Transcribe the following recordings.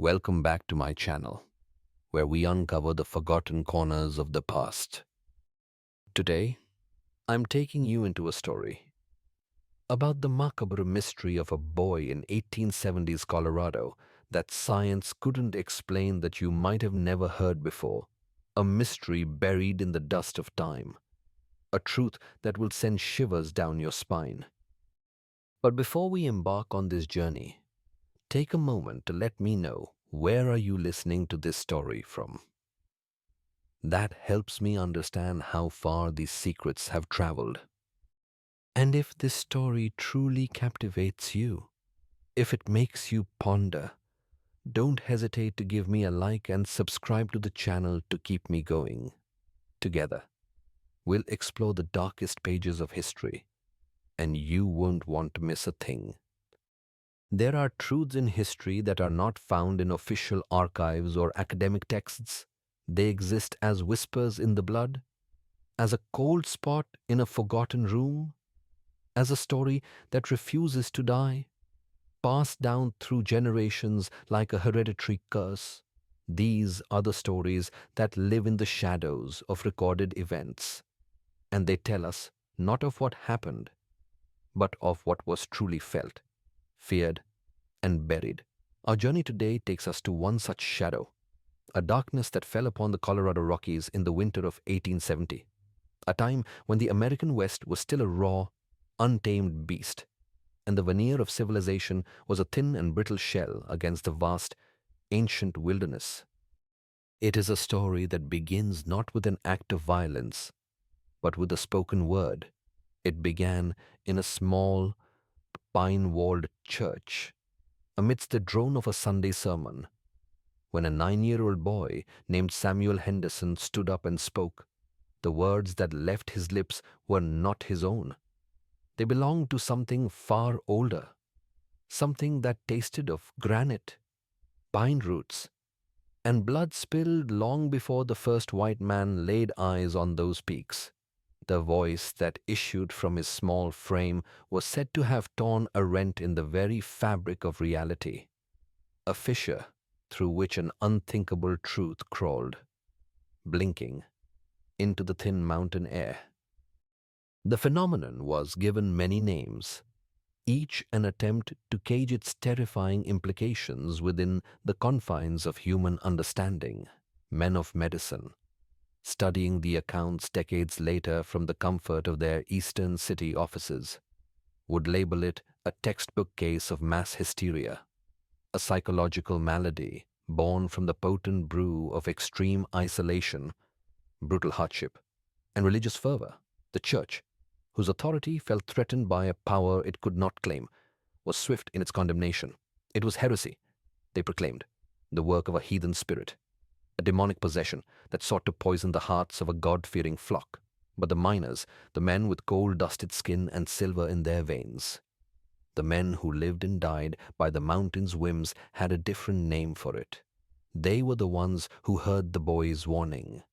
Welcome back to my channel, where we uncover the forgotten corners of the past. Today, I'm taking you into a story about the macabre mystery of a boy in 1870s Colorado that science couldn't explain, that you might have never heard before. A mystery buried in the dust of time. A truth that will send shivers down your spine. But before we embark on this journey, take a moment to let me know, where are you listening to this story from? That helps me understand how far these secrets have traveled. And if this story truly captivates you, if it makes you ponder, don't hesitate to give me a like and subscribe to the channel to keep me going. Together, we'll explore the darkest pages of history, and you won't want to miss a thing. There are truths in history that are not found in official archives or academic texts. They exist as whispers in the blood, as a cold spot in a forgotten room, as a story that refuses to die, passed down through generations like a hereditary curse. These are the stories that live in the shadows of recorded events, and they tell us not of what happened, but of what was truly felt, feared, and buried. Our journey today takes us to one such shadow, a darkness that fell upon the Colorado Rockies in the winter of 1870, a time when the American West was still a raw, untamed beast, and the veneer of civilization was a thin and brittle shell against the vast, ancient wilderness. It is a story that begins not with an act of violence, but with a spoken word. It began in a small, pine-walled church, amidst the drone of a Sunday sermon, when a 9-year-old boy named Samuel Henderson stood up and spoke. The words that left his lips were not his own. They belonged to something far older, something that tasted of granite, pine roots, and blood spilled long before the first white man laid eyes on those peaks. The voice that issued from his small frame was said to have torn a rent in the very fabric of reality, a fissure through which an unthinkable truth crawled, blinking, into the thin mountain air. The phenomenon was given many names, each an attempt to cage its terrifying implications within the confines of human understanding. Men of medicine, studying the accounts decades later from the comfort of their eastern city offices, would label it a textbook case of mass hysteria, a psychological malady born from the potent brew of extreme isolation, brutal hardship, and religious fervor. The church, whose authority felt threatened by a power it could not claim, was swift in its condemnation. It was heresy, they proclaimed, the work of a heathen spirit, a demonic possession that sought to poison the hearts of a God-fearing flock. But the miners, the men with coal-dusted skin and silver in their veins, the men who lived and died by the mountain's whims, had a different name for it. They were the ones who heard the boy's warning,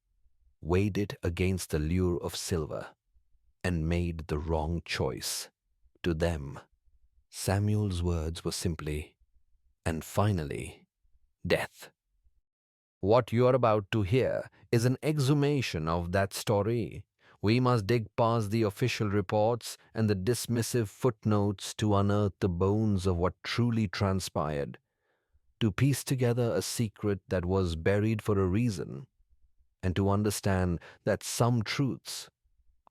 weighed it against the lure of silver, and made the wrong choice. To them, Samuel's words were simply, and finally, death. What you are about to hear is an exhumation of that story. We must dig past the official reports and the dismissive footnotes to unearth the bones of what truly transpired, to piece together a secret that was buried for a reason, and to understand that some truths,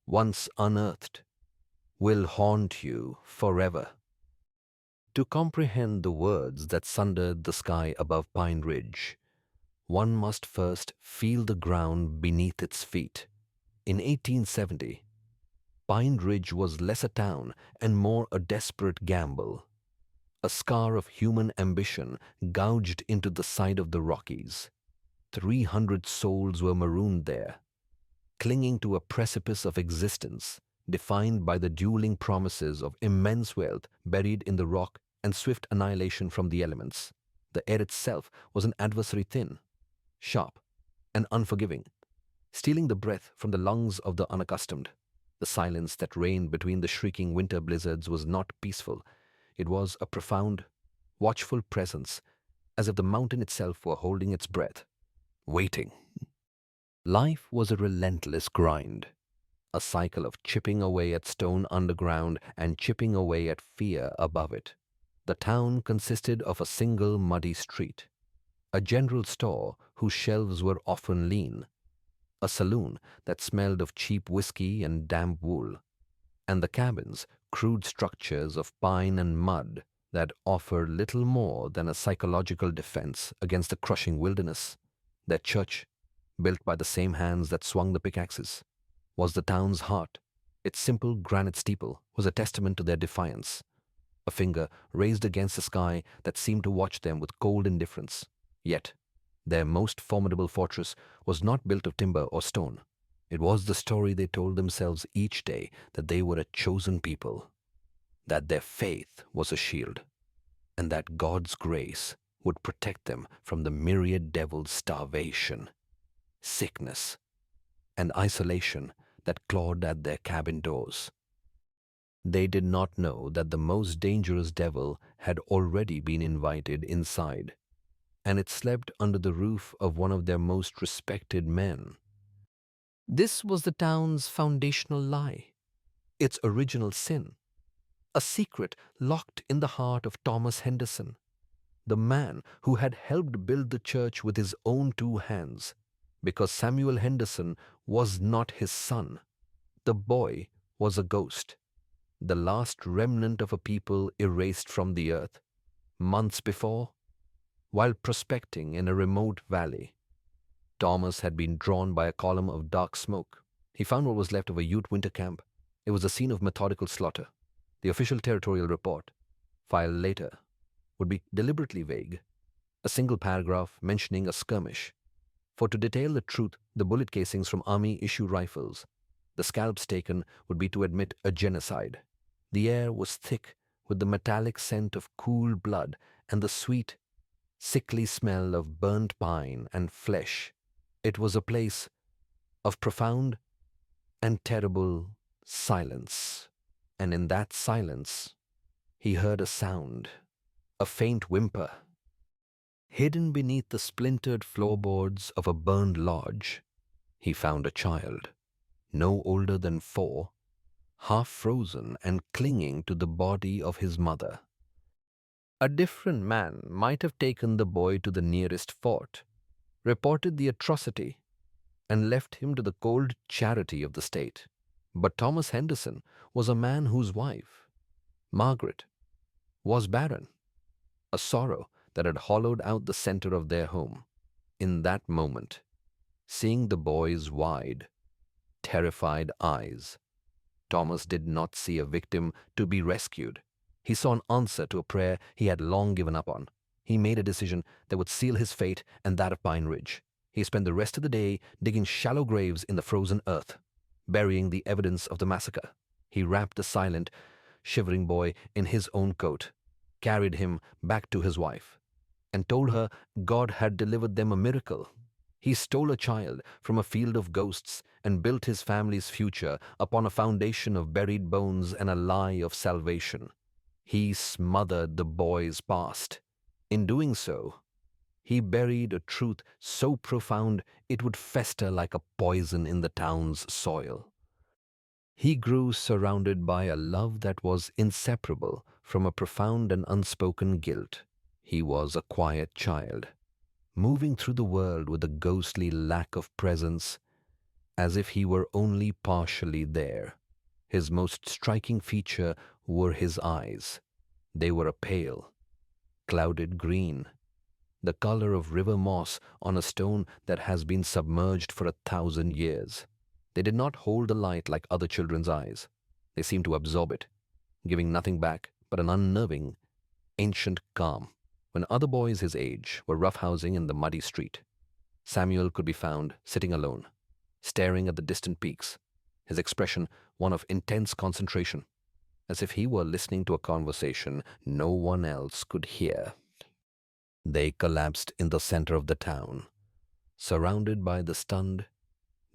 once unearthed, will haunt you forever. To comprehend the words that sundered the sky above Pine Ridge, one must first feel the ground beneath its feet. In 1870, Pine Ridge was less a town and more a desperate gamble, a scar of human ambition gouged into the side of the Rockies. 300 souls were marooned there, clinging to a precipice of existence defined by the dueling promises of immense wealth buried in the rock and swift annihilation from the elements. The air itself was an adversary, thin, sharp, and unforgiving, stealing the breath from the lungs of the unaccustomed. The silence that reigned between the shrieking winter blizzards was not peaceful. It was a profound, watchful presence as if the mountain itself were holding its breath, waiting. Life was a relentless grind, a cycle of chipping away at stone underground and chipping away at fear above it. The town consisted of a single muddy street, a general store whose shelves were often lean, a saloon that smelled of cheap whiskey and damp wool, and the cabins, crude structures of pine and mud that offered little more than a psychological defense against the crushing wilderness. Their church, built by the same hands that swung the pickaxes, was the town's heart. Its simple granite steeple was a testament to their defiance, a finger raised against the sky that seemed to watch them with cold indifference. Yet, their most formidable fortress was not built of timber or stone. It was the story they told themselves each day that they were a chosen people, that their faith was a shield, and that God's grace would protect them from the myriad devils' starvation, sickness, and isolation that clawed at their cabin doors. They did not know that the most dangerous devil had already been invited inside, and it slept under the roof of one of their most respected men. This was the town's foundational lie, its original sin, a secret locked in the heart of Thomas Henderson, the man who had helped build the church with his own two hands, because Samuel Henderson was not his son. The boy was a ghost, the last remnant of a people erased from the earth. Months before, while prospecting in a remote valley, Thomas had been drawn by a column of dark smoke. He found what was left of a Ute winter camp. It was a scene of methodical slaughter. The official territorial report, filed later, would be deliberately vague, a single paragraph mentioning a skirmish. For to detail the truth, the bullet casings from army-issue rifles, the scalps taken would be to admit a genocide. The air was thick with the metallic scent of cool blood and the sweet, sickly smell of burnt pine and flesh. It was a place of profound and terrible silence. And in that silence, he heard a sound, a faint whimper. Hidden beneath the splintered floorboards of a burned lodge, he found a child, no older than 4, half frozen and clinging to the body of his mother. A different man might have taken the boy to the nearest fort, reported the atrocity, and left him to the cold charity of the state. But Thomas Henderson was a man whose wife, Margaret, was barren, a sorrow that had hollowed out the center of their home. In that moment, seeing the boy's wide, terrified eyes, Thomas did not see a victim to be rescued. He saw an answer to a prayer he had long given up on. He made a decision that would seal his fate and that of Pine Ridge. He spent the rest of the day digging shallow graves in the frozen earth, burying the evidence of the massacre. He wrapped the silent, shivering boy in his own coat, carried him back to his wife, and told her God had delivered them a miracle. He stole a child from a field of ghosts and built his family's future upon a foundation of buried bones and a lie of salvation. He smothered the boy's past. In doing so, he buried a truth so profound it would fester like a poison in the town's soil. He grew surrounded by a love that was inseparable from a profound and unspoken guilt. He was a quiet child, moving through the world with a ghostly lack of presence, as if he were only partially there. His most striking feature were his eyes. They were a pale, clouded green, the color of river moss on a stone that has been submerged for 1,000 years. They did not hold the light like other children's eyes. They seemed to absorb it, giving nothing back but an unnerving, ancient calm. When other boys his age were roughhousing in the muddy street, Samuel could be found sitting alone, staring at the distant peaks, his expression one of intense concentration, as if he were listening to a conversation no one else could hear. They collapsed in the center of the town, surrounded by the stunned,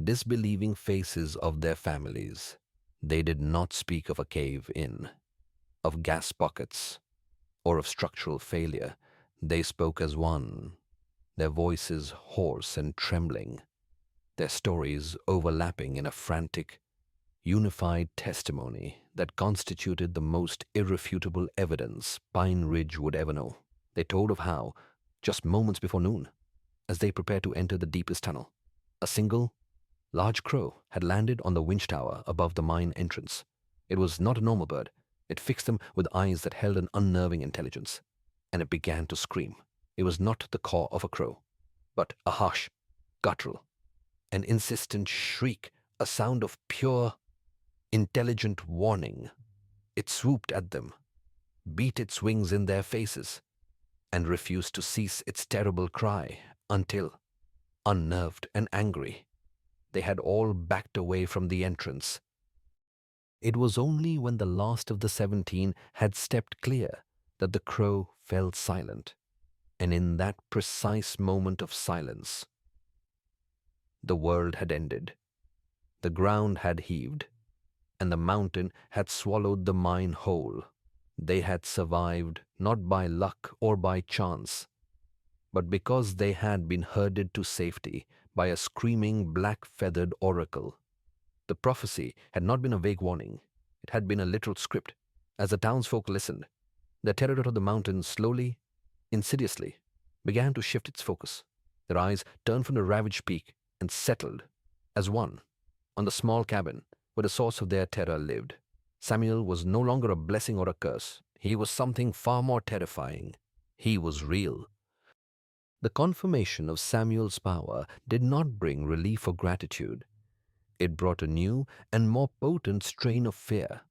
disbelieving faces of their families. They did not speak of a cave-in, of gas pockets, or of structural failure. They spoke as one, their voices hoarse and trembling, their stories overlapping in a frantic, unified testimony that constituted the most irrefutable evidence Pine Ridge would ever know. They told of how, just moments before noon, as they prepared to enter the deepest tunnel, a single, large crow had landed on the winch tower above the mine entrance. It was not a normal bird. It fixed them with eyes that held an unnerving intelligence, and it began to scream. It was not the caw of a crow, but a harsh, guttural, an insistent shriek, a sound of pure, intelligent warning. It swooped at them, beat its wings in their faces, and refused to cease its terrible cry until, unnerved and angry, they had all backed away from the entrance. It was only when the last of the 17 had stepped clear that the crow fell silent, and in that precise moment of silence, the world had ended. The ground had heaved, and the mountain had swallowed the mine whole. They had survived not by luck or by chance, but because they had been herded to safety by a screaming black-feathered oracle. The prophecy had not been a vague warning. It had been a literal script. As the townsfolk listened, the terror of the mountain slowly, insidiously, began to shift its focus. Their eyes turned from the ravaged peak and settled, as one, on the small cabin where the source of their terror lived. Samuel was no longer a blessing or a curse. He was something far more terrifying. He was real. The confirmation of Samuel's power did not bring relief or gratitude. It brought a new and more potent strain of fear.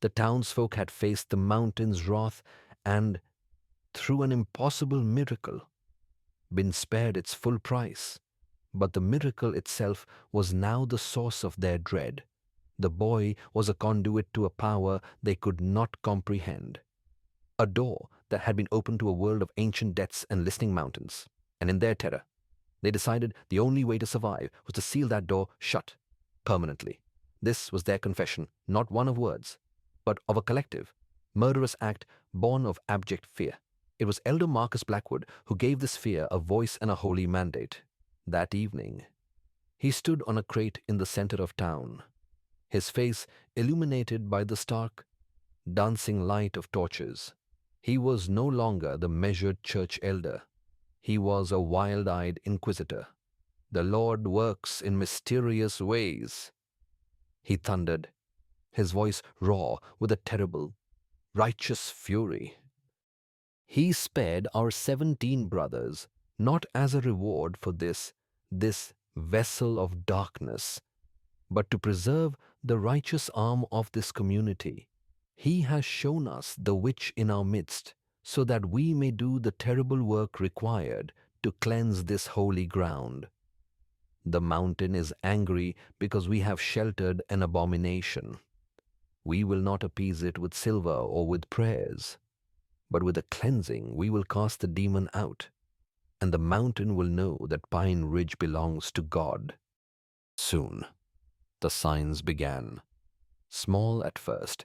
The townsfolk had faced the mountain's wrath and, through an impossible miracle, been spared its full price. But the miracle itself was now the source of their dread. The boy was a conduit to a power they could not comprehend, a door that had been opened to a world of ancient deaths and listening mountains. And in their terror, they decided the only way to survive was to seal that door shut permanently. This was their confession, not one of words, but of a collective, murderous act born of abject fear. It was Elder Marcus Blackwood who gave this fear a voice and a holy mandate. That evening, he stood on a crate in the center of town, his face illuminated by the stark, dancing light of torches. He was no longer the measured church elder. He was a wild-eyed inquisitor. The Lord works in mysterious ways, he thundered, his voice raw with a terrible, righteous fury. He spared our 17 brothers, not as a reward for this vessel of darkness, but to preserve the righteous arm of this community. He has shown us the witch in our midst, so that we may do the terrible work required to cleanse this holy ground. The mountain is angry because we have sheltered an abomination. We will not appease it with silver or with prayers, but with a cleansing we will cast the demon out, and the mountain will know that Pine Ridge belongs to God. Soon, the signs began, small at first,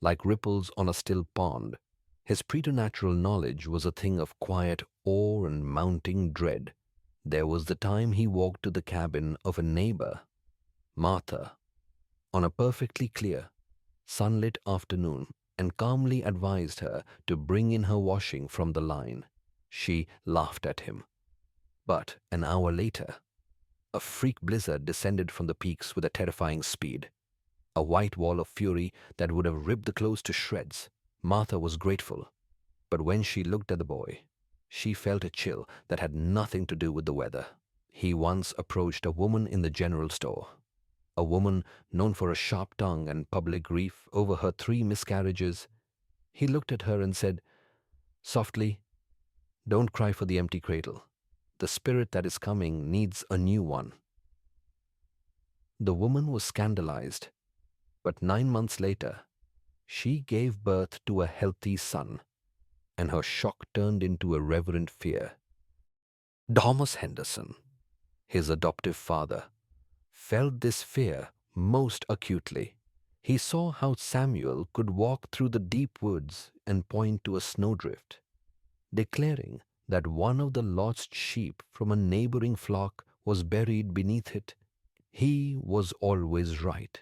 like ripples on a still pond. His preternatural knowledge was a thing of quiet awe and mounting dread. There was the time he walked to the cabin of a neighbor, Martha, on a perfectly clear, sunlit afternoon, and calmly advised her to bring in her washing from the line. She laughed at him. But an hour later, a freak blizzard descended from the peaks with a terrifying speed, a white wall of fury that would have ripped the clothes to shreds. Martha was grateful, but when she looked at the boy, she felt a chill that had nothing to do with the weather. He once approached a woman in the general store, a woman known for a sharp tongue and public grief over her 3 miscarriages. He looked at her and said, softly, "Don't cry for the empty cradle. The spirit that is coming needs a new one." The woman was scandalized, but 9 months later, she gave birth to a healthy son, and her shock turned into a reverent fear. Thomas Henderson, his adoptive father, felt this fear most acutely. He saw how Samuel could walk through the deep woods and point to a snowdrift, declaring that one of the lost sheep from a neighboring flock was buried beneath it. He was always right.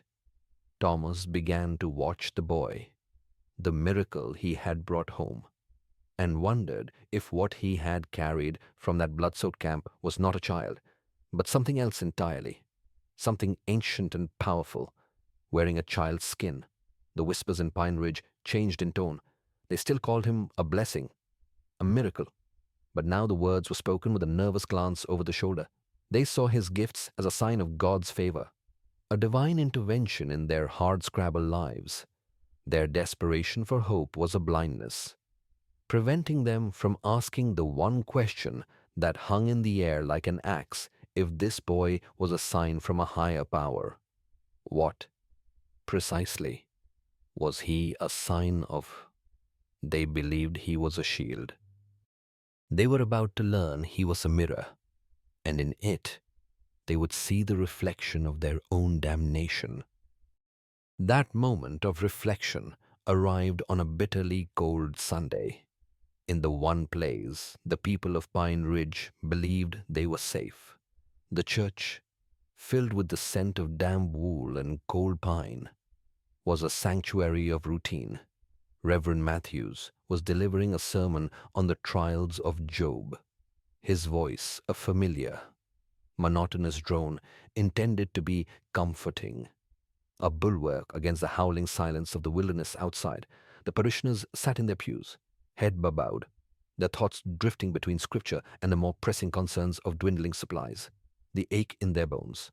Thomas began to watch the boy, the miracle he had brought home, and wondered if what he had carried from that blood-soaked camp was not a child, but something else entirely, something ancient and powerful, wearing a child's skin. The whispers in Pine Ridge changed in tone. They still called him a blessing, a miracle, but now the words were spoken with a nervous glance over the shoulder. They saw his gifts as a sign of God's favor, a divine intervention in their hard-scrabble lives. Their desperation for hope was a blindness, preventing them from asking the one question that hung in the air like an axe: if this boy was a sign from a higher power, what, precisely, was he a sign of? They believed he was a shield. They were about to learn he was a mirror, and in it they would see the reflection of their own damnation. That moment of reflection arrived on a bitterly cold Sunday. In the one place the people of Pine Ridge believed they were safe, the church, filled with the scent of damp wool and cold pine, was a sanctuary of routine. Reverend Matthews was delivering a sermon on the trials of Job, his voice a familiar, monotonous drone intended to be comforting, a bulwark against the howling silence of the wilderness outside. The parishioners sat in their pews, head bowed, their thoughts drifting between scripture and the more pressing concerns of dwindling supplies, the ache in their bones,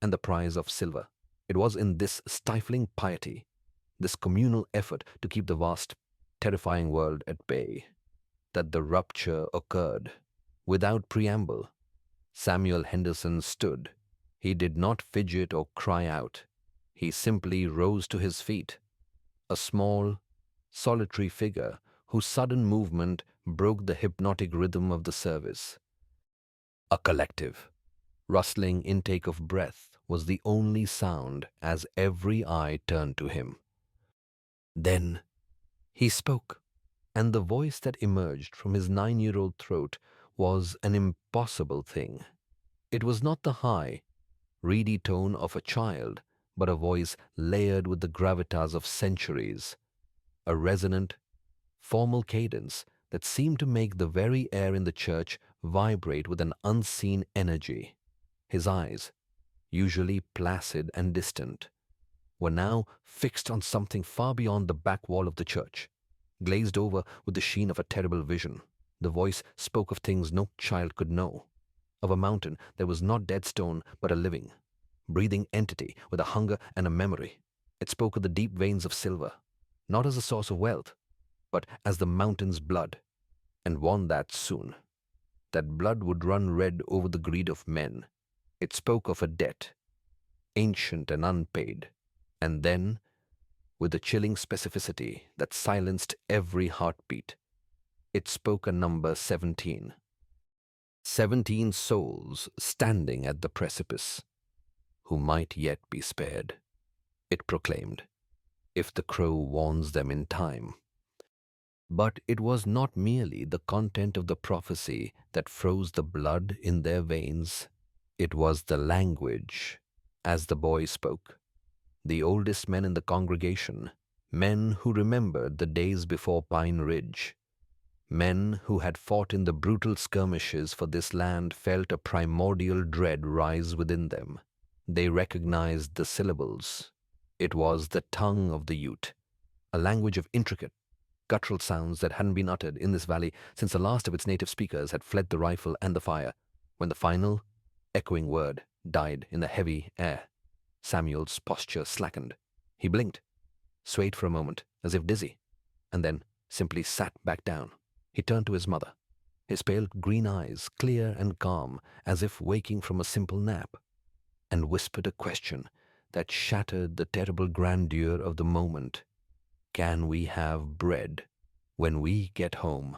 and the prize of silver. It was in this stifling piety, this communal effort to keep the vast, terrifying world at bay, that the rupture occurred. Without preamble, Samuel Henderson stood. He did not fidget or cry out. He simply rose to his feet, a small, solitary figure whose sudden movement broke the hypnotic rhythm of the service. A collective, rustling intake of breath was the only sound as every eye turned to him. Then he spoke, and the voice that emerged from his 9-year-old throat was an impossible thing. It was not the high, reedy tone of a child, but a voice layered with the gravitas of centuries, a resonant, formal cadence that seemed to make the very air in the church vibrate with an unseen energy. His eyes, usually placid and distant, were now fixed on something far beyond the back wall of the church, glazed over with the sheen of a terrible vision. The voice spoke of things no child could know, of a mountain that was not dead stone but a living, breathing entity with a hunger and a memory. It spoke of the deep veins of silver, not as a source of wealth, but as the mountain's blood, and warned that soon that blood would run red over the greed of men. It spoke of a debt, ancient and unpaid, and then, with a chilling specificity that silenced every heartbeat, it spoke a number 17. 17 souls standing at the precipice, who might yet be spared, it proclaimed, if the crow warns them in time. But it was not merely the content of the prophecy that froze the blood in their veins. It was the language, as the boy spoke. The oldest men in the congregation, men who remembered the days before Pine Ridge, men who had fought in the brutal skirmishes for this land, felt a primordial dread rise within them. They recognized the syllables. It was the tongue of the Ute, a language of intricate, guttural sounds that hadn't been uttered in this valley since the last of its native speakers had fled the rifle and the fire. When the final, echoing word died in the heavy air, Samuel's posture slackened. He blinked, swayed for a moment as if dizzy, and then simply sat back down. He turned to his mother, his pale green eyes clear and calm as if waking from a simple nap, and whispered a question that shattered the terrible grandeur of the moment. Can we have bread when we get home?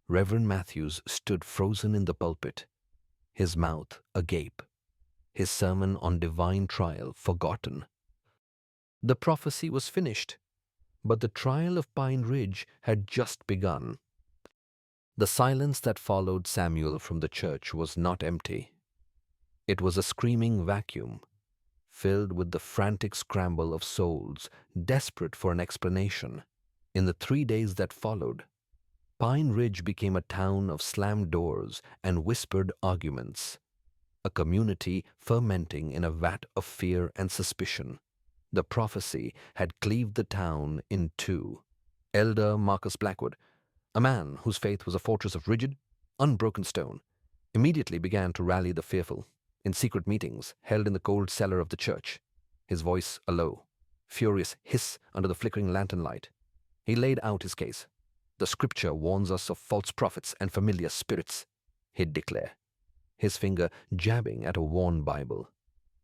Reverend Matthews stood frozen in the pulpit, his mouth agape, his sermon on divine trial forgotten. The prophecy was finished, but the trial of Pine Ridge had just begun. The silence that followed Samuel from the church was not empty. It was a screaming vacuum, filled with the frantic scramble of souls desperate for an explanation. In the 3 days that followed, Pine Ridge became a town of slammed doors and whispered arguments, a community fermenting in a vat of fear and suspicion. The prophecy had cleaved the town in two. Elder Marcus Blackwood, a man whose faith was a fortress of rigid, unbroken stone, immediately began to rally the fearful in secret meetings held in the cold cellar of the church, his voice a low, furious hiss under the flickering lantern light. He laid out his case. "The scripture warns us of false prophets and familiar spirits," he'd declare, his finger jabbing at a worn Bible.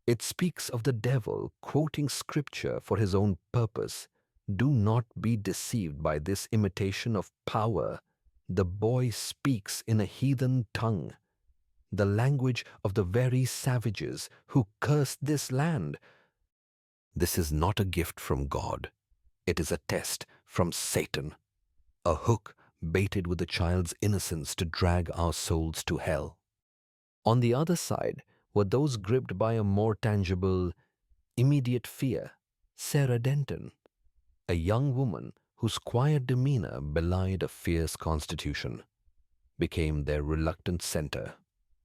"It speaks of the devil quoting scripture for his own purpose. Do not be deceived by this imitation of power. The boy speaks in a heathen tongue, the language of the very savages who cursed this land. This is not a gift from God. It is a test from Satan, a hook baited with the child's innocence to drag our souls to hell." On the other side were those gripped by a more tangible, immediate fear. Sarah Denton, a young woman whose quiet demeanor belied a fierce constitution, became their reluctant center.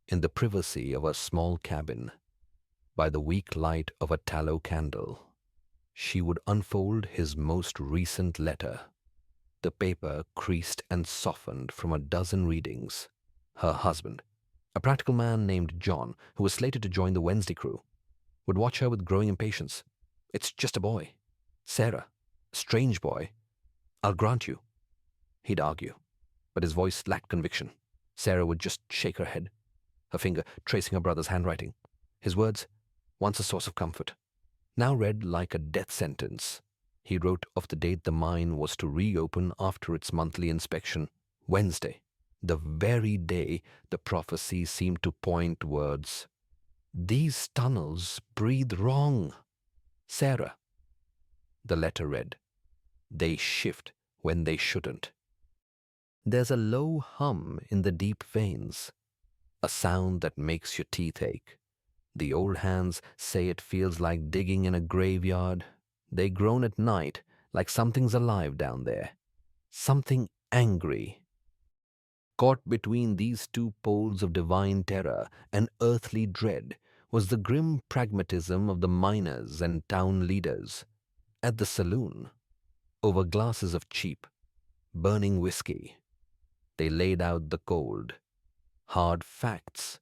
In the privacy of a small cabin, by the weak light of a tallow candle, she would unfold his most recent letter. The paper creased and softened from a dozen readings. Her husband, a practical man named John, who was slated to join the Wednesday crew, would watch her with growing impatience. "It's just a boy. Sarah, a strange boy. I'll grant you," he'd argue, but his voice lacked conviction. Sarah would just shake her head, her finger tracing her brother's handwriting. His words, once a source of comfort, now read like a death sentence. He wrote of the date the mine was to reopen after its monthly inspection, Wednesday, the very day the prophecy seemed to point towards. "These tunnels breathe wrong, Sarah," the letter read. "They shift when they shouldn't. There's a low hum in the deep veins, a sound that makes your teeth ache. The old hands say it feels like digging in a graveyard. They groan at night like something's alive down there, something angry." Caught between these two poles of divine terror and earthly dread was the grim pragmatism of the miners and town leaders. At the saloon, over glasses of cheap, burning whiskey, they laid out the cold, hard facts.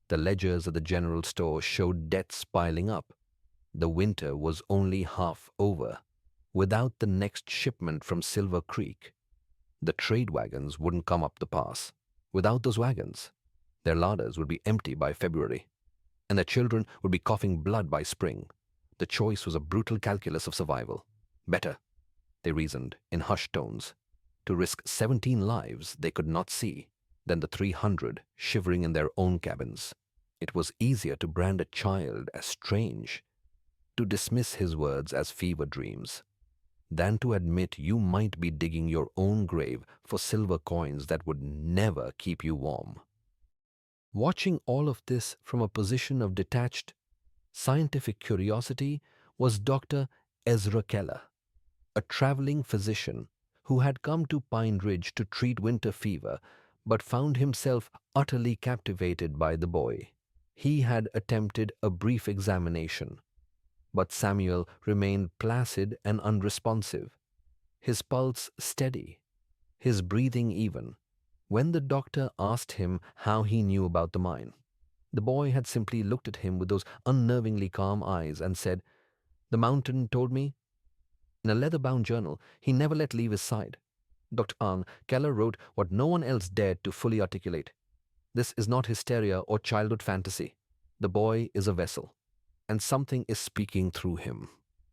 The ledgers at the general store showed debts piling up. The winter was only half over. Without the next shipment from Silver Creek, the trade wagons wouldn't come up the pass. Without those wagons, their larders would be empty by February, and their children would be coughing blood by spring. The choice was a brutal calculus of survival. Better, they reasoned in hushed tones, to risk 17 lives they could not see than the 300 shivering in their own cabins. It was easier to brand a child as strange, to dismiss his words as fever dreams, than to admit you might be digging your own grave for silver coins that would never keep you warm. Watching all of this from a position of detached, scientific curiosity was Dr. Ezra Keller, a traveling physician who had come to Pine Ridge to treat winter fever but found himself utterly captivated by the boy. He had attempted a brief examination, but Samuel remained placid and unresponsive, his pulse steady, his breathing even. When the doctor asked him how he knew about the mine, the boy had simply looked at him with those unnervingly calm eyes and said, "The mountain told me." In a leather-bound journal he never let leave his side, Dr. Ahn, Keller wrote what no one else dared to fully articulate. "This is not hysteria or childhood fantasy. The boy is a vessel, and something is speaking through him.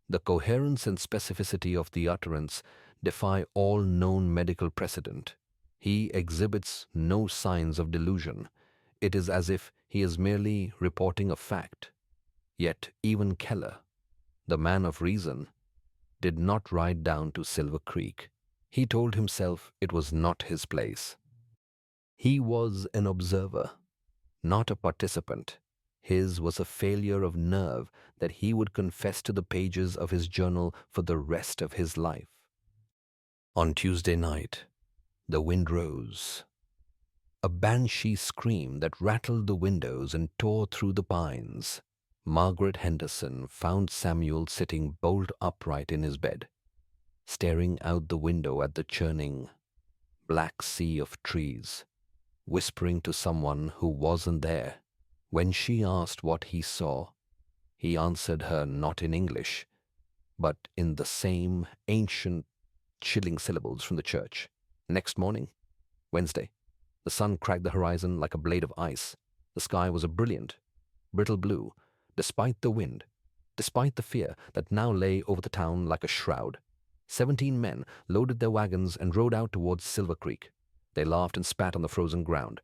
The coherence and specificity of the utterance defy all known medical precedent. He exhibits no signs of delusion. It is as if he is merely reporting a fact." Yet even Keller, the man of reason, did not ride down to Silver Creek. He told himself it was not his place. He was an observer, not a participant. His was a failure of nerve that he would confess to the pages of his journal for the rest of his life. On Tuesday night, the wind rose. A banshee scream that rattled the windows and tore through the pines. Margaret Henderson found Samuel sitting bolt upright in his bed, staring out the window at the churning, black sea of trees, whispering to someone who wasn't there. When she asked what he saw, he answered her not in English, but in the same ancient, chilling syllables from the church. Next morning, Wednesday, the sun cracked the horizon like a blade of ice. The sky was a brilliant, brittle blue, despite the wind, despite the fear that now lay over the town like a shroud. 17 men loaded their wagons and rode out towards Silver Creek. They laughed and spat on the frozen ground,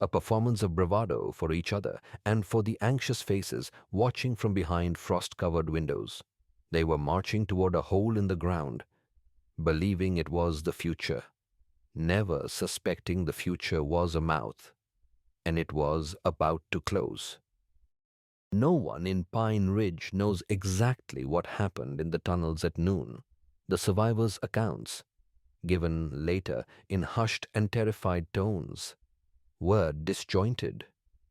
a performance of bravado for each other and for the anxious faces watching from behind frost-covered windows. They were marching toward a hole in the ground, believing it was the future, never suspecting the future was a mouth, and it was about to close. No one in Pine Ridge knows exactly what happened in the tunnels at noon. The survivors' accounts, given later in hushed and terrified tones, were disjointed.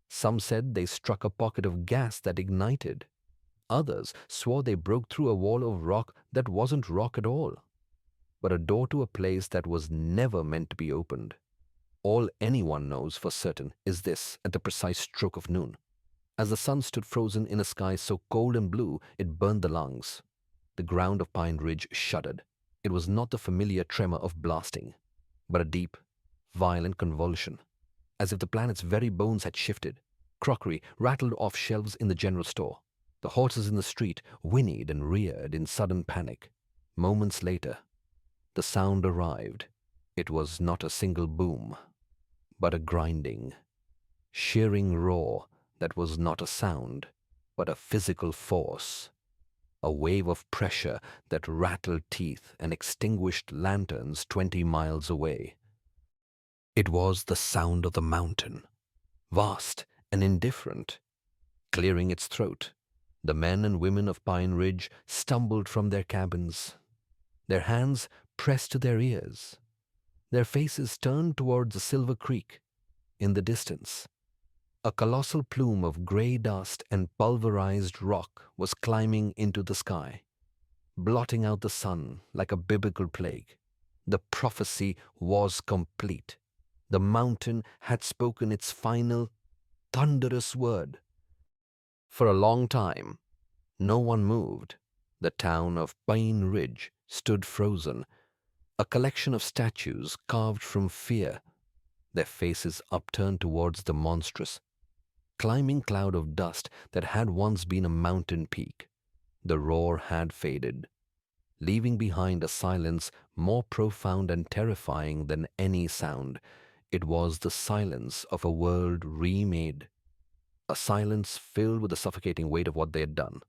Some said they struck a pocket of gas that ignited. Others swore they broke through a wall of rock that wasn't rock at all, but a door to a place that was never meant to be opened. All anyone knows for certain is this: at the precise stroke of noon, as the sun stood frozen in a sky so cold and blue it burned the lungs, the ground of Pine Ridge shuddered. It was not the familiar tremor of blasting, but a deep, violent convulsion, as if the planet's very bones had shifted. Crockery rattled off shelves in the general store. The horses in the street whinnied and reared in sudden panic. Moments later, the sound arrived. It was not a single boom, but a grinding, shearing roar that was not a sound, but a physical force, a wave of pressure that rattled teeth and extinguished lanterns 20 miles away. It was the sound of the mountain, vast and indifferent, clearing its throat. The men and women of Pine Ridge stumbled from their cabins, their hands pressed to their ears, their faces turned towards the Silver Creek. In the distance, a colossal plume of gray dust and pulverized rock was climbing into the sky, blotting out the sun like a biblical plague. The prophecy was complete. The mountain had spoken its final, thunderous word. For a long time, no one moved. The town of Pine Ridge stood frozen, a collection of statues carved from fear, their faces upturned towards the monstrous, climbing cloud of dust that had once been a mountain peak. The roar had faded, leaving behind a silence more profound and terrifying than any sound. It was the silence of a world remade, a silence filled with the suffocating weight of what they had done,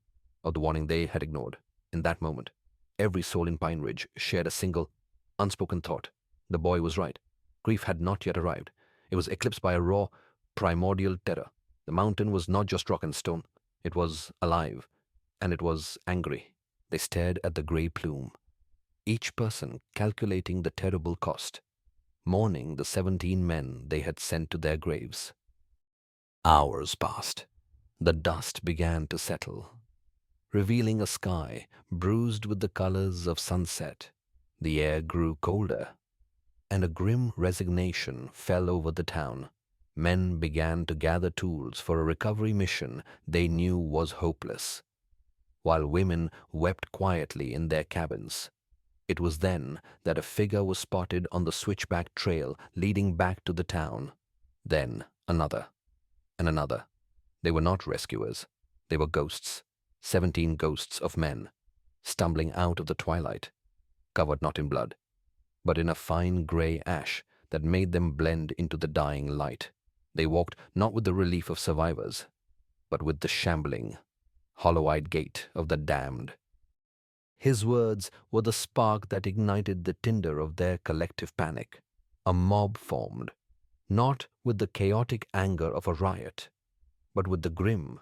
of the warning they had ignored. In that moment, every soul in Pine Ridge shared a single, unspoken thought. The boy was right. Grief had not yet arrived. It was eclipsed by a raw, primordial terror. The mountain was not just rock and stone. It was alive, and it was angry. They stared at the gray plume, each person calculating the terrible cost, mourning the 17 men they had sent to their graves. Hours passed. The dust began to settle, revealing a sky bruised with the colors of sunset. The air grew colder, and a grim resignation fell over the town. Men began to gather tools for a recovery mission they knew was hopeless, while women wept quietly in their cabins. It was then that a figure was spotted on the switchback trail leading back to the town. Then another, and another. They were not rescuers. They were ghosts, 17 ghosts of men, stumbling out of the twilight, covered not in blood, but in a fine gray ash that made them blend into the dying light. They walked not with the relief of survivors, but with the shambling, hollow-eyed gait of the damned. His words were the spark that ignited the tinder of their collective panic. A mob formed, not with the chaotic anger of a riot, but with the grim,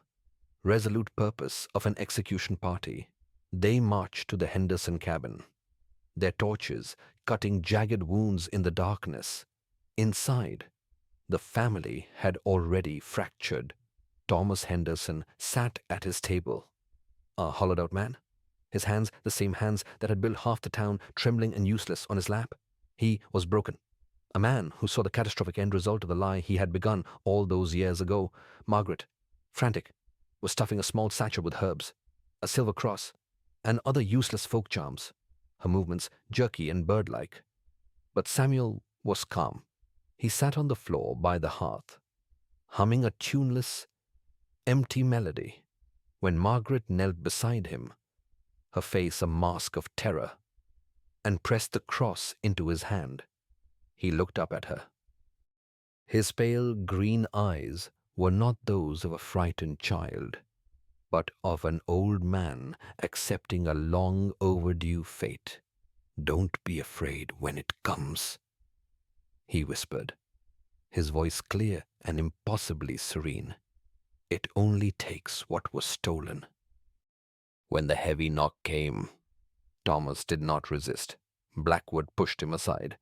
resolute purpose of an execution party. They marched to the Henderson cabin, their torches cutting jagged wounds in the darkness. Inside, the family had already fractured. Thomas Henderson sat at his table, a hollowed-out man, his hands the same hands that had built half the town, trembling and useless on his lap. He was broken, a man who saw the catastrophic end result of the lie he had begun all those years ago. Margaret, frantic, was stuffing a small satchel with herbs, a silver cross, and other useless folk charms, her movements jerky and bird-like. But Samuel was calm. He sat on the floor by the hearth, humming a tuneless, empty melody, when Margaret knelt beside him, her face a mask of terror, and pressed the cross into his hand. He looked up at her. His pale green eyes were not those of a frightened child, but of an old man accepting a long overdue fate. "Don't be afraid when it comes," he whispered, his voice clear and impossibly serene. "It only takes what was stolen." When the heavy knock came, Thomas did not resist. Blackwood pushed him aside,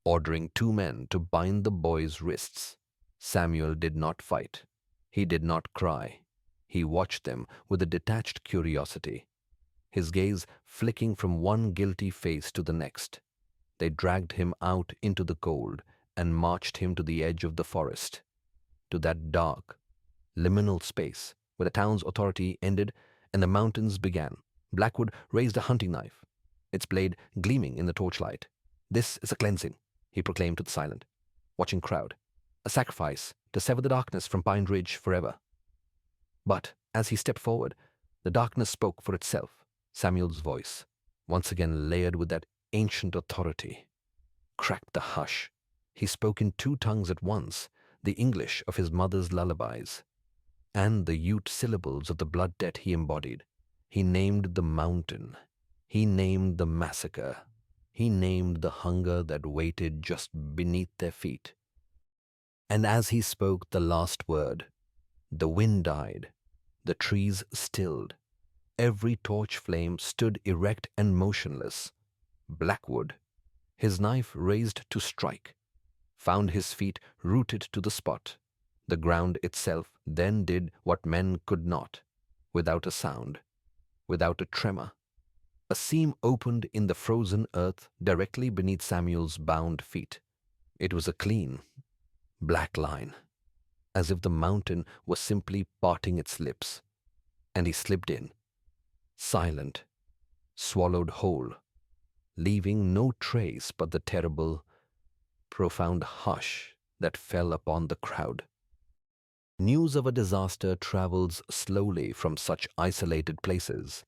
ordering 2 men to bind the boy's wrists. Samuel did not fight. He did not cry. He watched them with a detached curiosity, his gaze flicking from one guilty face to the next. They dragged him out into the cold and marched him to the edge of the forest, to that dark, liminal space where the town's authority ended and the mountains began. Blackwood raised a hunting knife, its blade gleaming in the torchlight. "This is a cleansing," he proclaimed to the silent, watching crowd, "a sacrifice to sever the darkness from Pine Ridge forever." But as he stepped forward, the darkness spoke for itself. Samuel's voice, once again layered with that ancient authority, cracked the hush. He spoke in 2 tongues at once, the English of his mother's lullabies, and the Ute syllables of the blood debt he embodied. He named the mountain. He named the massacre. He named the hunger that waited just beneath their feet. And as he spoke the last word, the wind died, the trees stilled, every torch flame stood erect and motionless. Blackwood, his knife raised to strike, found his feet rooted to the spot. The ground itself then did what men could not, without a sound, without a tremor. A seam opened in the frozen earth directly beneath Samuel's bound feet. It was a clean, black line, as if the mountain was simply parting its lips, and he slipped in, silent, swallowed whole, leaving no trace but the terrible, profound hush that fell upon the crowd. News of a disaster travels slowly from such isolated places,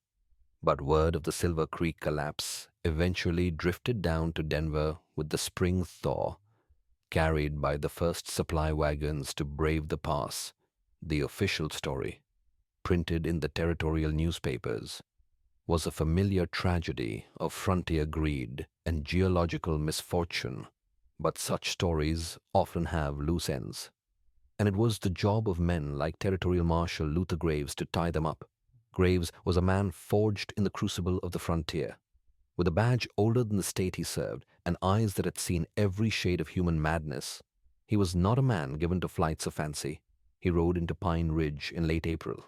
but word of the Silver Creek collapse eventually drifted down to Denver with the spring thaw, carried by the first supply wagons to brave the pass. The official story, printed in the territorial newspapers, was a familiar tragedy of frontier greed and geological misfortune, but such stories often have loose ends, and it was the job of men like Territorial Marshal Luther Graves to tie them up. Graves was a man forged in the crucible of the frontier, with a badge older than the state he served and eyes that had seen every shade of human madness. He was not a man given to flights of fancy. He rode into Pine Ridge in late April,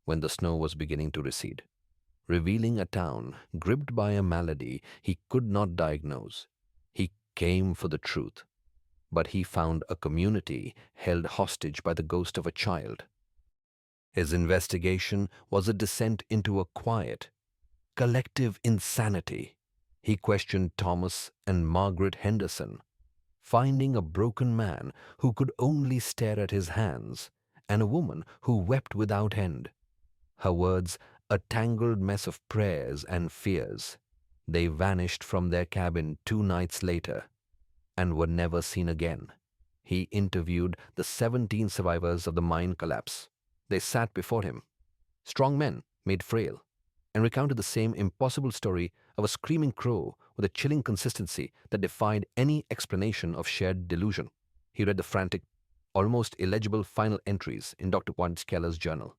when the snow was beginning to recede, revealing a town gripped by a malady he could not diagnose. He came for the truth, but he found a community held hostage by the ghost of a child. His investigation was a descent into a quiet, collective insanity. He questioned Thomas and Margaret Henderson, finding a broken man who could only stare at his hands, and a woman who wept without end. Her words a tangled mess of prayers and fears. They vanished from their cabin 2 nights later and were never seen again. He interviewed the 17 survivors of the mine collapse. They sat before him, strong men made frail, and recounted the same impossible story of a screaming crow with a chilling consistency that defied any explanation of shared delusion. He read the frantic, almost illegible final entries in Dr. Von Keller's journal,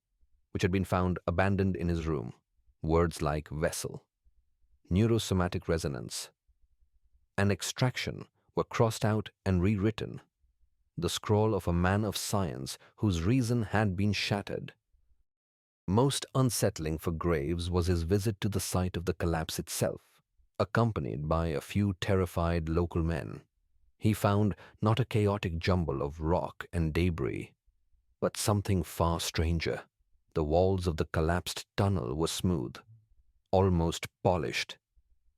which had been found abandoned in his room. Words like vessel, neurosomatic resonance, and extraction were crossed out and rewritten, the scroll of a man of science whose reason had been shattered. Most unsettling for Graves was his visit to the site of the collapse itself, accompanied by a few terrified local men. He found not a chaotic jumble of rock and debris, but something far stranger. The walls of the collapsed tunnel were smooth, almost polished,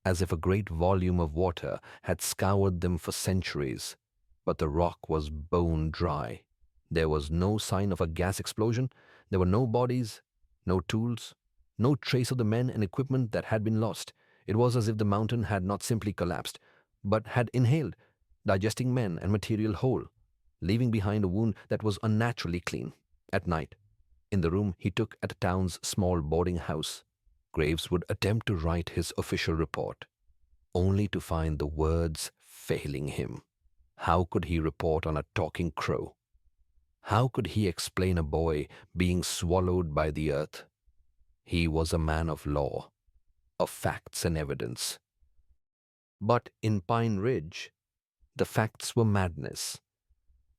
as if a great volume of water had scoured them for centuries, but the rock was bone dry. There was no sign of a gas explosion. There were no bodies, no tools, no trace of the men and equipment that had been lost. It was as if the mountain had not simply collapsed, but had inhaled, digesting men and material whole, leaving behind a wound that was unnaturally clean. At night, in the room he took at a town's small boarding house, Graves would attempt to write his official report, only to find the words failing him. How could he report on a talking crow? How could he explain a boy being swallowed by the earth? He was a man of law, of facts and evidence. But in Pine Ridge, the facts were madness,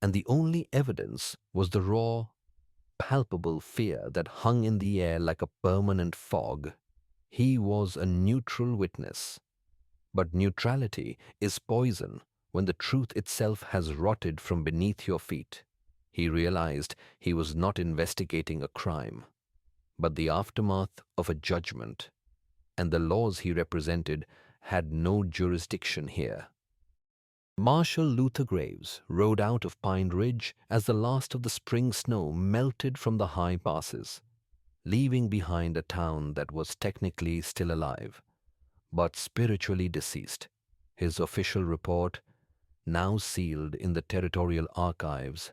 and the only evidence was the raw, palpable fear that hung in the air like a permanent fog. He was a neutral witness, but neutrality is poison when the truth itself has rotted from beneath your feet. He realized he was not investigating a crime, but the aftermath of a judgment, and the laws he represented had no jurisdiction here. Marshal Luther Graves rode out of Pine Ridge as the last of the spring snow melted from the high passes, leaving behind a town that was technically still alive, but spiritually deceased. His official report, now sealed in the territorial archives,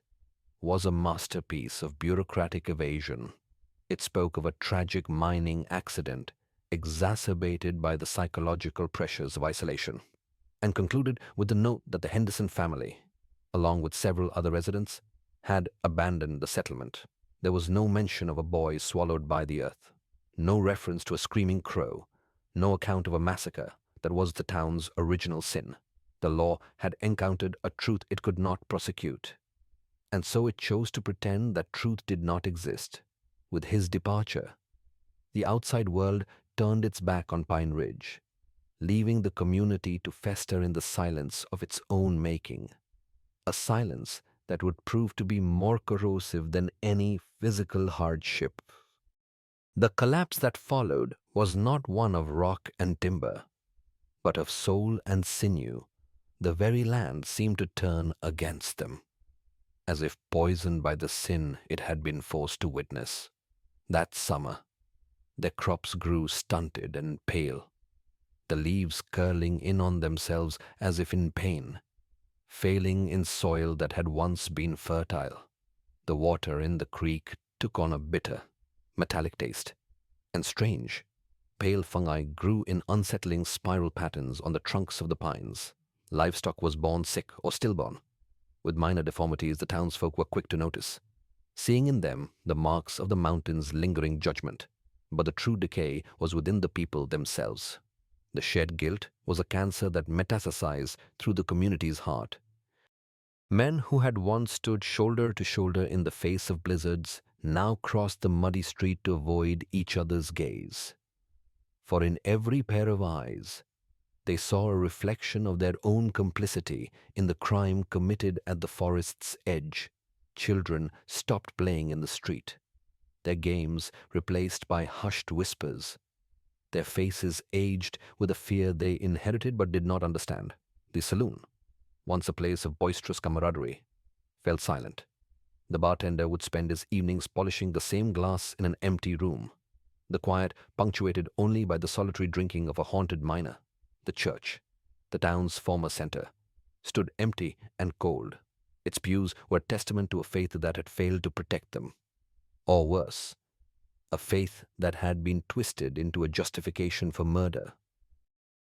was a masterpiece of bureaucratic evasion. It spoke of a tragic mining accident exacerbated by the psychological pressures of isolation, and concluded with the note that the Henderson family, along with several other residents, had abandoned the settlement. There was no mention of a boy swallowed by the earth, no reference to a screaming crow, no account of a massacre that was the town's original sin. The law had encountered a truth it could not prosecute, and so it chose to pretend that truth did not exist. With his departure, the outside world turned its back on Pine Ridge, leaving the community to fester in the silence of its own making, a silence that would prove to be more corrosive than any physical hardship. The collapse that followed was not one of rock and timber, but of soul and sinew. The very land seemed to turn against them, as if poisoned by the sin it had been forced to witness. That summer, their crops grew stunted and pale, the leaves curling in on themselves as if in pain, failing in soil that had once been fertile. The water in the creek took on a bitter, metallic taste, and strange, pale fungi grew in unsettling spiral patterns on the trunks of the pines. Livestock was born sick or stillborn, with minor deformities the townsfolk were quick to notice, seeing in them the marks of the mountain's lingering judgment. But the true decay was within the people themselves. The shared guilt was a cancer that metastasized through the community's heart. Men who had once stood shoulder to shoulder in the face of blizzards now crossed the muddy street to avoid each other's gaze. For in every pair of eyes, they saw a reflection of their own complicity in the crime committed at the forest's edge. Children stopped playing in the street, their games replaced by hushed whispers, their faces aged with a fear they inherited but did not understand. The saloon, once a place of boisterous camaraderie, fell silent. The bartender would spend his evenings polishing the same glass in an empty room, the quiet punctuated only by the solitary drinking of a haunted miner. The church, the town's former center, stood empty and cold. Its pews were testament to a faith that had failed to protect them. Or worse, a faith that had been twisted into a justification for murder.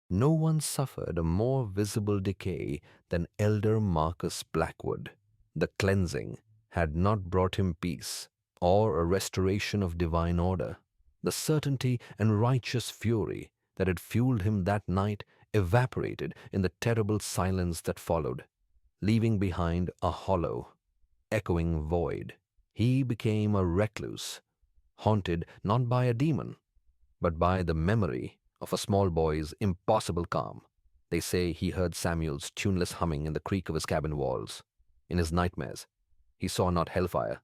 No one suffered a more visible decay than Elder Marcus Blackwood, The cleansing had not brought him peace or a restoration of divine order. The certainty and righteous fury that had fueled him that night evaporated in the terrible silence that followed, leaving behind a hollow, echoing void. He became a recluse, haunted not by a demon, but by the memory of a small boy's impossible calm. They say he heard Samuel's tuneless humming in the creak of his cabin walls. In his nightmares, he saw not hellfire,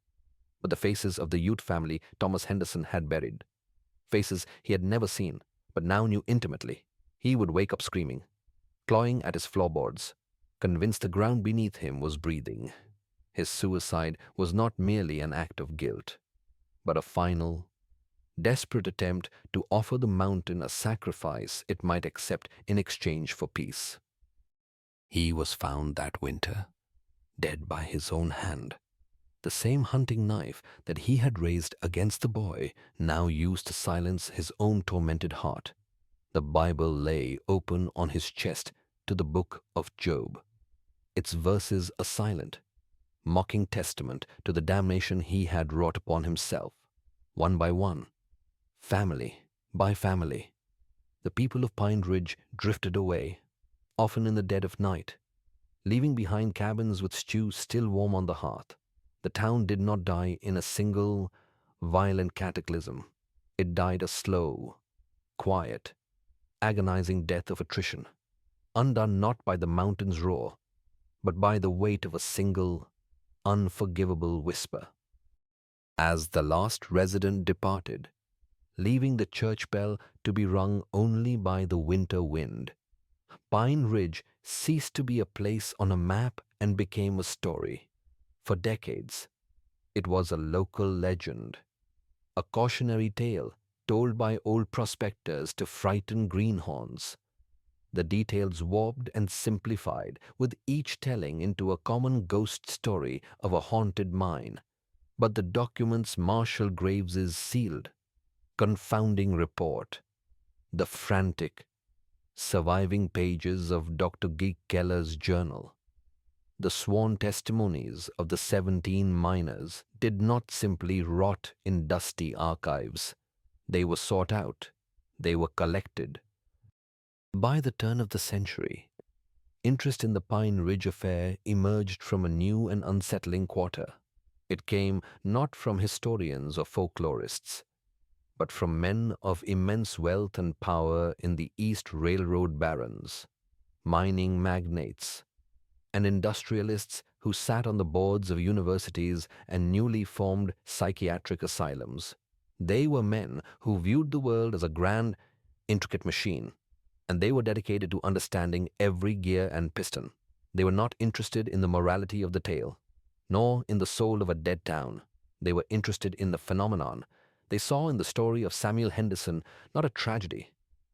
but the faces of the Ute family Thomas Henderson had buried. Faces he had never seen, but now knew intimately. He would wake up screaming, clawing at his floorboards, convinced the ground beneath him was breathing. His suicide was not merely an act of guilt, but a final, desperate attempt to offer the mountain a sacrifice it might accept in exchange for peace. He was found that winter, dead by his own hand. The same hunting knife that he had raised against the boy now used to silence his own tormented heart. The Bible lay open on his chest to the book of Job, its verses a silent, mocking testament to the damnation he had wrought upon himself. One by one, family by family, the people of Pine Ridge drifted away, often in the dead of night, leaving behind cabins with stew still warm on the hearth. The town did not die in a single, violent cataclysm. It died a slow, quiet, agonizing death of attrition, undone not by the mountain's roar, but by the weight of a single, unforgivable whisper. As the last resident departed, leaving the church bell to be rung only by the winter wind, Pine Ridge ceased to be a place on a map and became a story. For decades, it was a local legend, a cautionary tale told by old prospectors to frighten greenhorns. The details warped and simplified, with each telling into a common ghost story of a haunted mine. But the documents Marshall Graves's sealed, confounding report, the frantic, surviving pages of Dr. Geek Keller's journal, the sworn testimonies of the 17 miners did not simply rot in dusty archives. They were sought out. They were collected. By the turn of the century, interest in the Pine Ridge affair emerged from a new and unsettling quarter. It came not from historians or folklorists, but from men of immense wealth and power in the East Railroad barons, mining magnates, and industrialists who sat on the boards of universities and newly formed psychiatric asylums. They were men who viewed the world as a grand, intricate machine, and they were dedicated to understanding every gear and piston. They were not interested in the morality of the tale, nor in the soul of a dead town. They were interested in the phenomenon. They saw in the story of Samuel Henderson not a tragedy,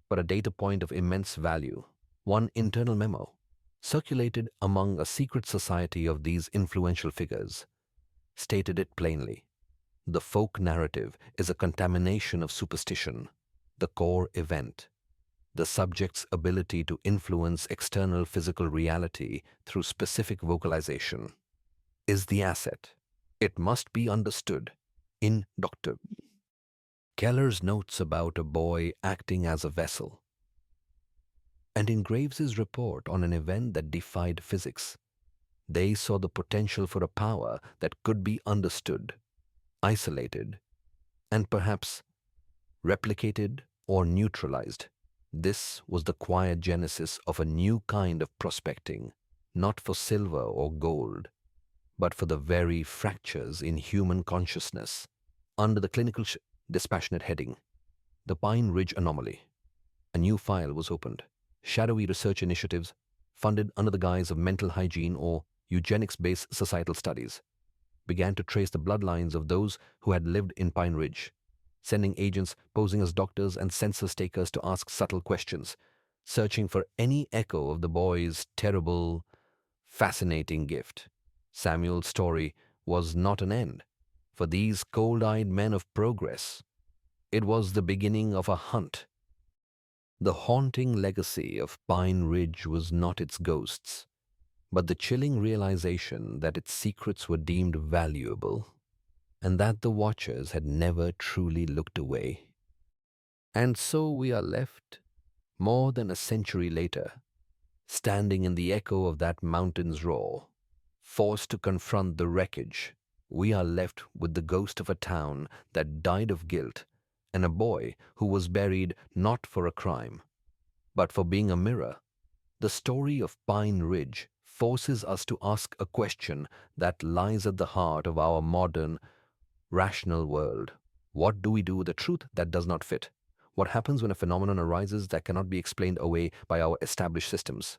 but a data point of immense value. One internal memo, circulated among a secret society of these influential figures, stated it plainly. The folk narrative is a contamination of superstition. The core event, the subject's ability to influence external physical reality through specific vocalization, is the asset. It must be understood in Dr. Keller's notes about a boy acting as a vessel, and in Graves's report on an event that defied physics. They saw the potential for a power that could be understood, isolated, and perhaps replicated or neutralized. This was the quiet genesis of a new kind of prospecting, not for silver or gold, but for the very fractures in human consciousness. Under the clinical dispassionate heading, the Pine Ridge Anomaly, a new file was opened. Shadowy research initiatives, funded under the guise of mental hygiene or eugenics-based societal studies, began to trace the bloodlines of those who had lived in Pine Ridge, sending agents posing as doctors and census takers to ask subtle questions, searching for any echo of the boy's terrible, fascinating gift. Samuel's story was not an end. For these cold-eyed men of progress, it was the beginning of a hunt. The haunting legacy of Pine Ridge was not its ghosts, but the chilling realization that its secrets were deemed valuable and that the watchers had never truly looked away. And so we are left, more than a century later, standing in the echo of that mountain's roar, forced to confront the wreckage. We are left with the ghost of a town that died of guilt and a boy who was buried not for a crime, but for being a mirror. The story of Pine Ridge forces us to ask a question that lies at the heart of our modern, rational world. What do we do with the truth that does not fit? What happens when a phenomenon arises that cannot be explained away by our established systems?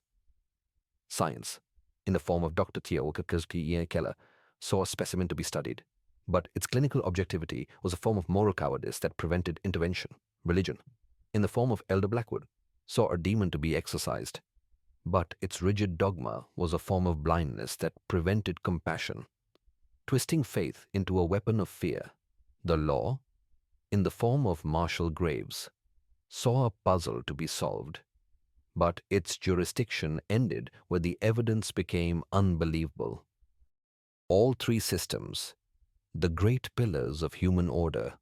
Science, in the form of Dr. Theo Keller, saw a specimen to be studied, but its clinical objectivity was a form of moral cowardice that prevented intervention. Religion, in the form of Elder Blackwood, saw a demon to be exorcised, but its rigid dogma was a form of blindness that prevented compassion, twisting faith into a weapon of fear. The law, in the form of Marshall Graves, saw a puzzle to be solved, but its jurisdiction ended where the evidence became unbelievable. All three systems, the great pillars of human order,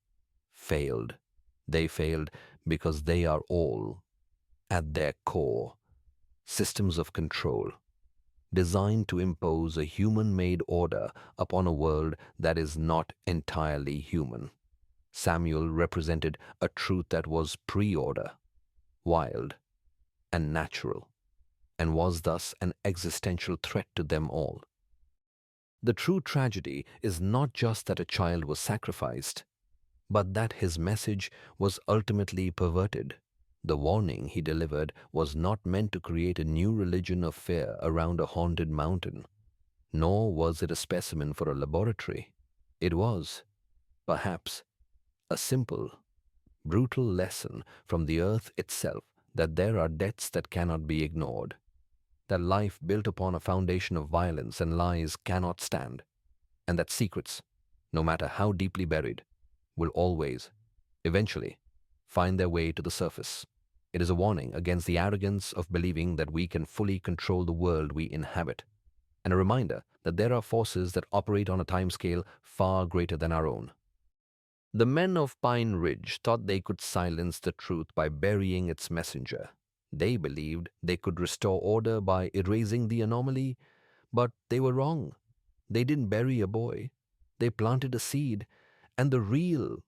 failed. They failed because they are all, at their core, systems of control, designed to impose a human-made order upon a world that is not entirely human. Samuel represented a truth that was pre-order, wild, and natural, and was thus an existential threat to them all. The true tragedy is not just that a child was sacrificed, but that his message was ultimately perverted. The warning he delivered was not meant to create a new religion of fear around a haunted mountain, nor was it a specimen for a laboratory. It was, perhaps, a simple, brutal lesson from the earth itself that there are debts that cannot be ignored, that life built upon a foundation of violence and lies cannot stand, and that secrets, no matter how deeply buried, will always, eventually, find their way to the surface. It is a warning against the arrogance of believing that we can fully control the world we inhabit, and a reminder that there are forces that operate on a timescale far greater than our own. The men of Pine Ridge thought they could silence the truth by burying its messenger. They believed they could restore order by erasing the anomaly, but they were wrong. They didn't bury a boy. They planted a seed, and the real,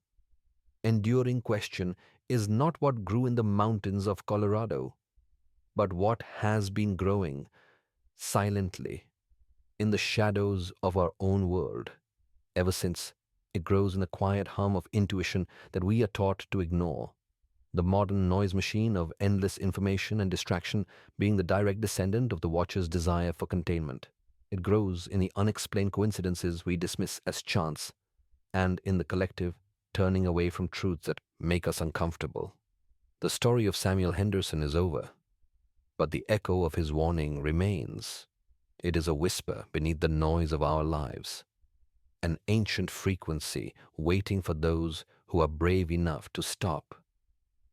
enduring question is not what grew in the mountains of Colorado, but what has been growing silently in the shadows of our own world ever since it grows in the quiet hum of intuition that we are taught to ignore. The modern noise machine of endless information and distraction being the direct descendant of the watcher's desire for containment. It grows in the unexplained coincidences we dismiss as chance, and in the collective turning away from truths that make us uncomfortable. The story of Samuel Henderson is over, but the echo of his warning remains. It is a whisper beneath the noise of our lives, an ancient frequency waiting for those who are brave enough to stop,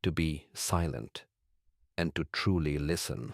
to be silent, and to truly listen.